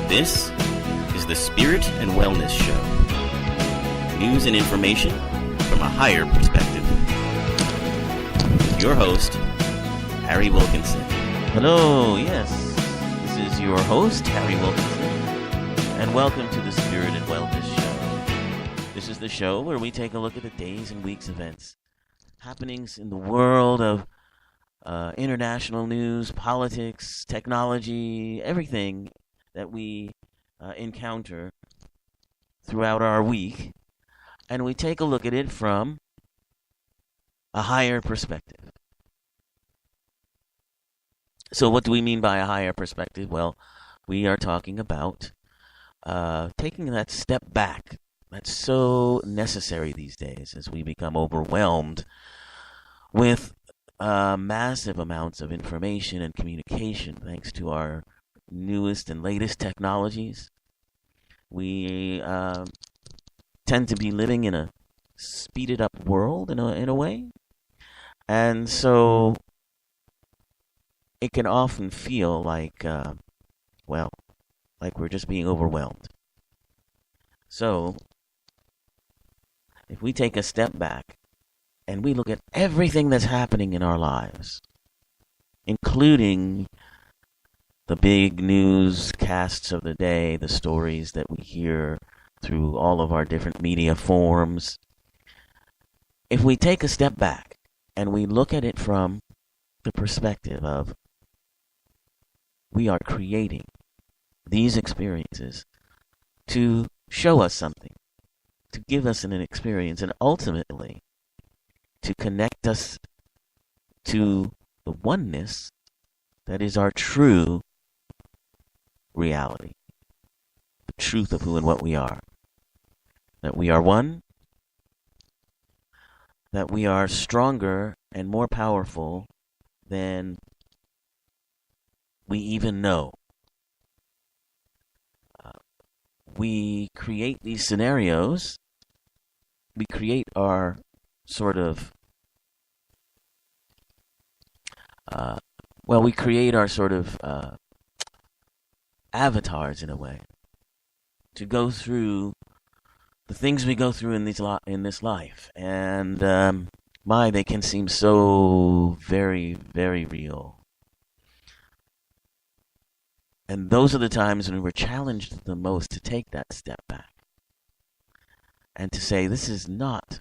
This is the Spirit and Wellness Show. News and information from a higher perspective. Your host, Harry Wilkinson. Hello, yes, this is your host, Harry Wilkinson, and welcome to the Spirit and Wellness Show. This is the show where we take a look at the days and weeks events, happenings in the world of international news, politics, technology, everything that we encounter throughout our week, and we take a look at it from a higher perspective. So what do we mean by a higher perspective? Well, we are talking about taking that step back. That's so necessary these days as we become overwhelmed with massive amounts of information and communication thanks to our newest and latest technologies. We tend to be living in a speeded up world in a way. And so it can often feel like, like we're just being overwhelmed. So if we take a step back and we look at everything that's happening in our lives, including the big newscasts of the day, the stories that we hear through all of our different media forms, if we take a step back and we look at it from the perspective of we are creating these experiences to show us something, to give us an experience, and ultimately to connect us to the oneness that is our true reality, the truth of who and what we are. That we are one, that we are stronger and more powerful than we even know. We create these scenarios, we create our sort of avatars in a way to go through the things we go through in this life, and they can seem so very, very real. And those are the times when we're challenged the most to take that step back and to say, this is not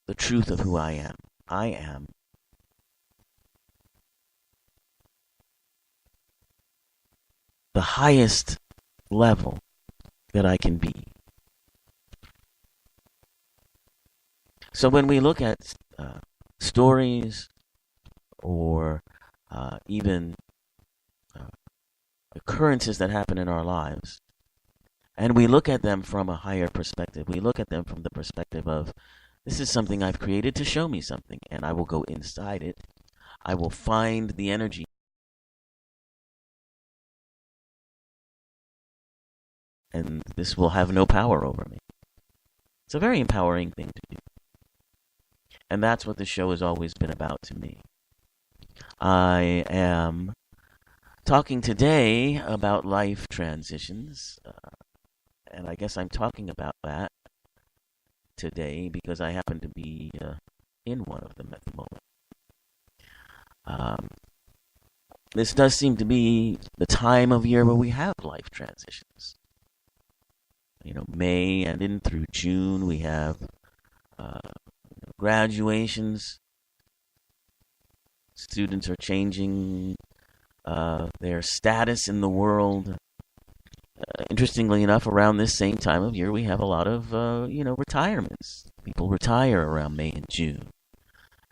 the truth of who I am. I am the highest level that I can be. So when we look at stories or even occurrences that happen in our lives, and we look at them from a higher perspective, we look at them from the perspective of, this is something I've created to show me something, and I will go inside it. I will find the energy. And this will have no power over me. It's a very empowering thing to do. And that's what the show has always been about to me. I am talking today about life transitions. And I guess I'm talking about that today because I happen to be in one of them at the moment. This does seem to be the time of year where we have life transitions. May and in through June, we have graduations. Students are changing their status in the world. Interestingly enough, around this same time of year, we have a lot of, retirements. People retire around May and June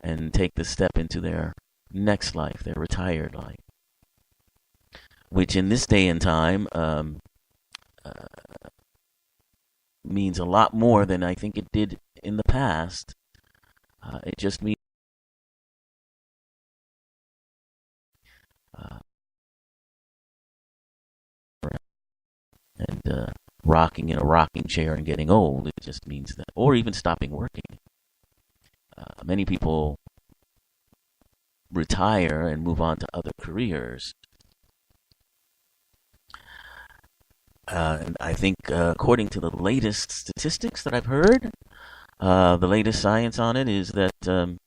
and take the step into their next life, their retired life, which in this day and time means a lot more than I think it did in the past. It just means rocking in a rocking chair and getting old. It just means that, or even stopping working. Many people retire and move on to other careers. And I think, according to the latest statistics that I've heard, the latest science on it is that,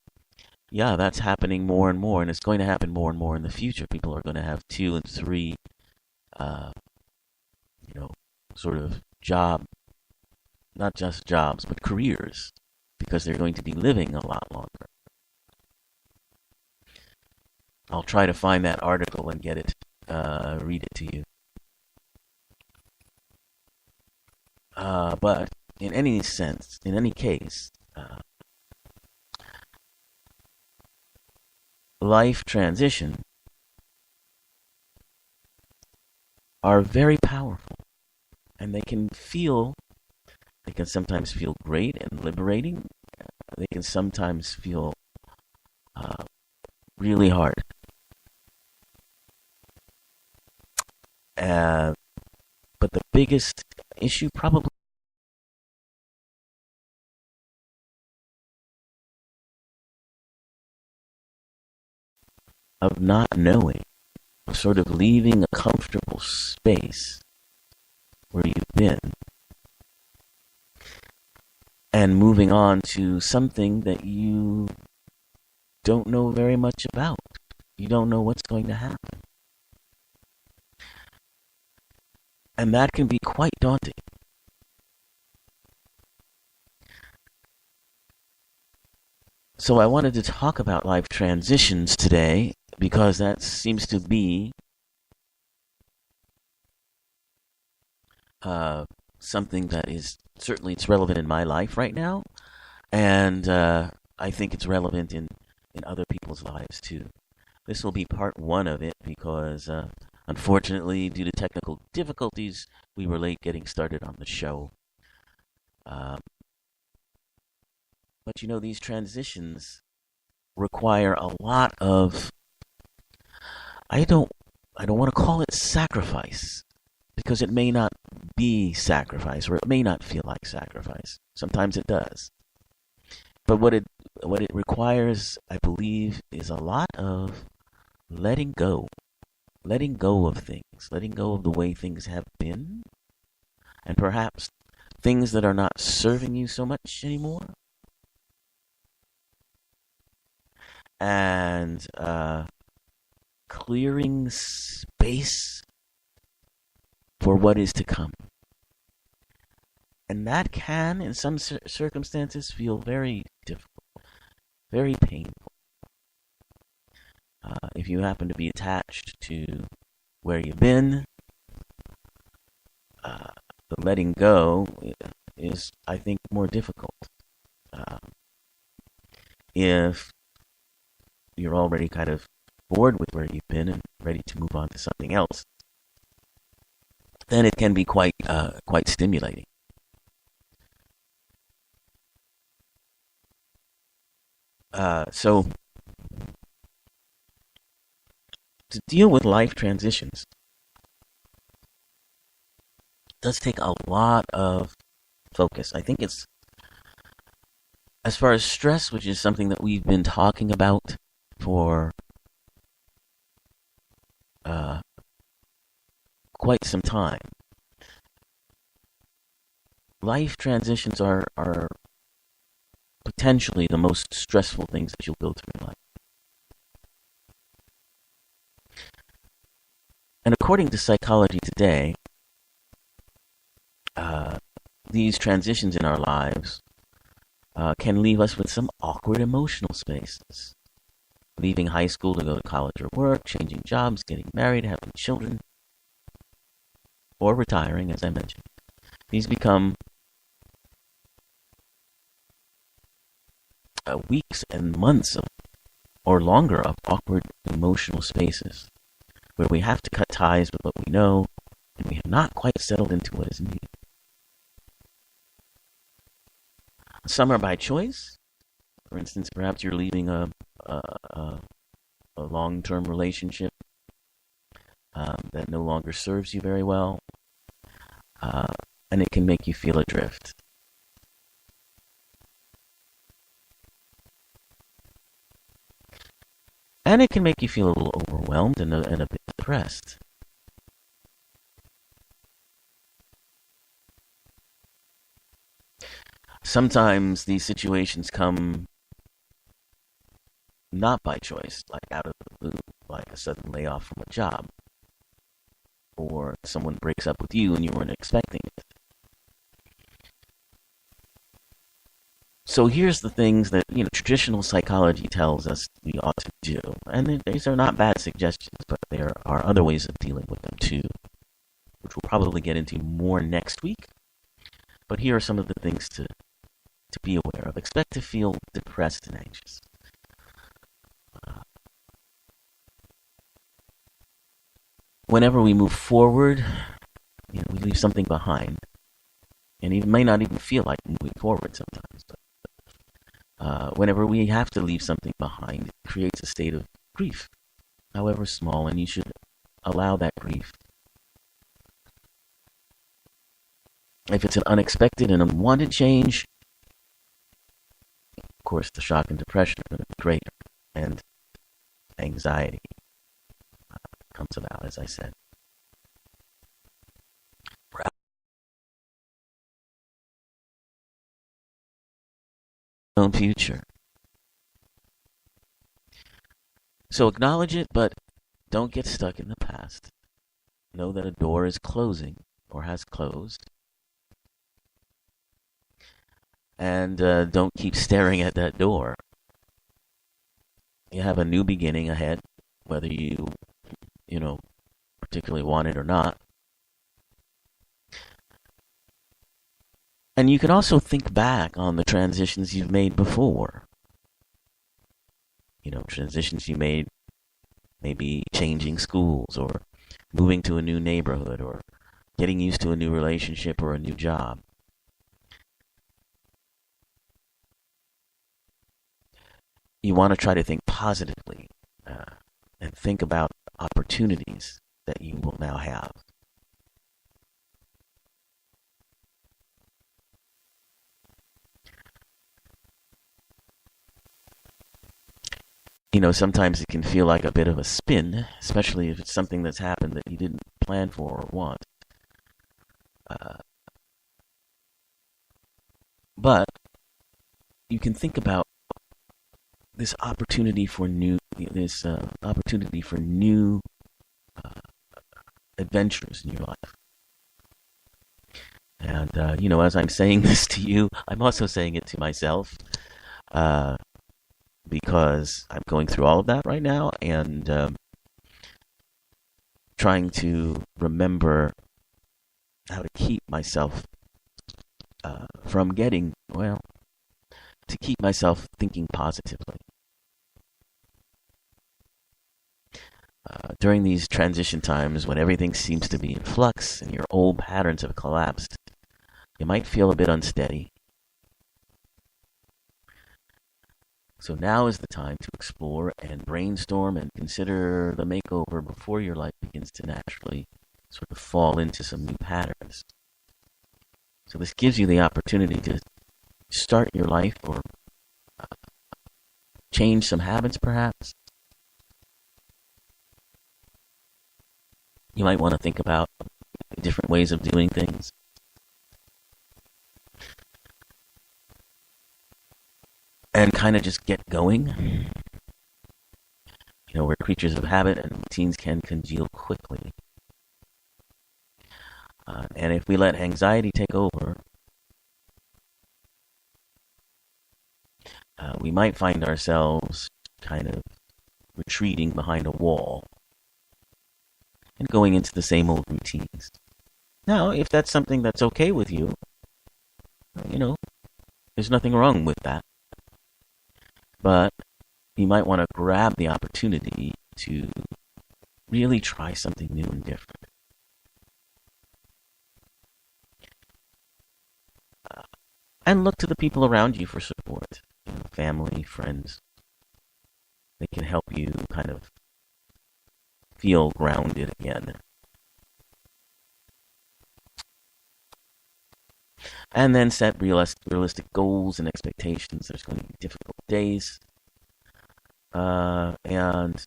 yeah, that's happening more and more, and it's going to happen more and more in the future. People are going to have 2 and 3, uh, you know, sort of not just jobs, but careers, because they're going to be living a lot longer. I'll try to find that article and get it, read it to you. But in any case, life transition are very powerful, and they can sometimes feel great and liberating. They can sometimes feel really hard. But the biggest issue probably of not knowing, of sort of leaving a comfortable space where you've been and moving on to something that you don't know very much about. You don't know what's going to happen. And that can be quite daunting. So I wanted to talk about life transitions today because that seems to be something that is certainly it's relevant in my life right now, and I think it's relevant in other people's lives too. This will be part 1 of it because unfortunately, due to technical difficulties, we were late getting started on the show. But you know, these transitions require a lot of, I don't want to call it sacrifice, because it may not be sacrifice, or it may not feel like sacrifice. Sometimes it does. But what it requires, I believe, is a lot of letting go of things, letting go of the way things have been, and perhaps things that are not serving you so much anymore. And clearing space for what is to come. And that can, in some circumstances, feel very difficult, very painful. If you happen to be attached to where you've been, the letting go is, I think, more difficult. If you're already kind of bored with where you've been and ready to move on to something else, then it can be quite stimulating. So to deal with life transitions does take a lot of focus. I think it's, as far as stress, which is something that we've been talking about for quite some time, life transitions are potentially the most stressful things that you'll go through in life. And according to Psychology Today, these transitions in our lives can leave us with some awkward emotional spaces. Leaving high school to go to college or work, changing jobs, getting married, having children, or retiring, as I mentioned. These become weeks and months or longer of awkward emotional spaces where we have to cut ties with what we know and we have not quite settled into what is new. Some are by choice. For instance, perhaps you're leaving a long-term relationship that no longer serves you very well, and it can make you feel adrift. And it can make you feel a little overwhelmed and a bit depressed. Sometimes these situations come not by choice, like out of the blue, like a sudden layoff from a job, or someone breaks up with you and you weren't expecting it. So here's the things that traditional psychology tells us we ought to do, and these are not bad suggestions, but there are other ways of dealing with them too, which we'll probably get into more next week. But here are some of the things to be aware of. Expect to feel depressed and anxious. Whenever we move forward, we leave something behind, and it may not even feel like moving forward sometimes. But whenever we have to leave something behind, it creates a state of grief, however small, and you should allow that grief. If it's an unexpected and unwanted change, of course, the shock and depression are going to be greater, and anxiety comes about, as I said. Own future. So acknowledge it, but don't get stuck in the past. Know that a door is closing or has closed. And don't keep staring at that door. You have a new beginning ahead, whether you particularly want it or not. And you can also think back on the transitions you've made before. Transitions you made, maybe changing schools or moving to a new neighborhood or getting used to a new relationship or a new job. You want to try to think positively and think about opportunities that you will now have. Sometimes it can feel like a bit of a spin, especially if it's something that's happened that you didn't plan for or want. But you can think about this opportunity for new adventures in your life. And as I'm saying this to you, I'm also saying it to myself, because I'm going through all of that right now, and trying to remember how to keep myself from getting, to keep myself thinking positively. During these transition times, when everything seems to be in flux and your old patterns have collapsed, you might feel a bit unsteady. So now is the time to explore and brainstorm and consider the makeover before your life begins to naturally sort of fall into some new patterns. So this gives you the opportunity to start your life or change some habits, perhaps. You might want to think about different ways of doing things. And kind of just get going. We're creatures of habit, and routines can congeal quickly. And if we let anxiety take over, we might find ourselves kind of retreating behind a wall and going into the same old routines. Now, if that's something that's okay with you, there's nothing wrong with that. But you might want to grab the opportunity to really try something new and different. And look to the people around you for support. Family, friends. They can help you kind of feel grounded again. And then set realistic goals and expectations. There's going to be difficult days. And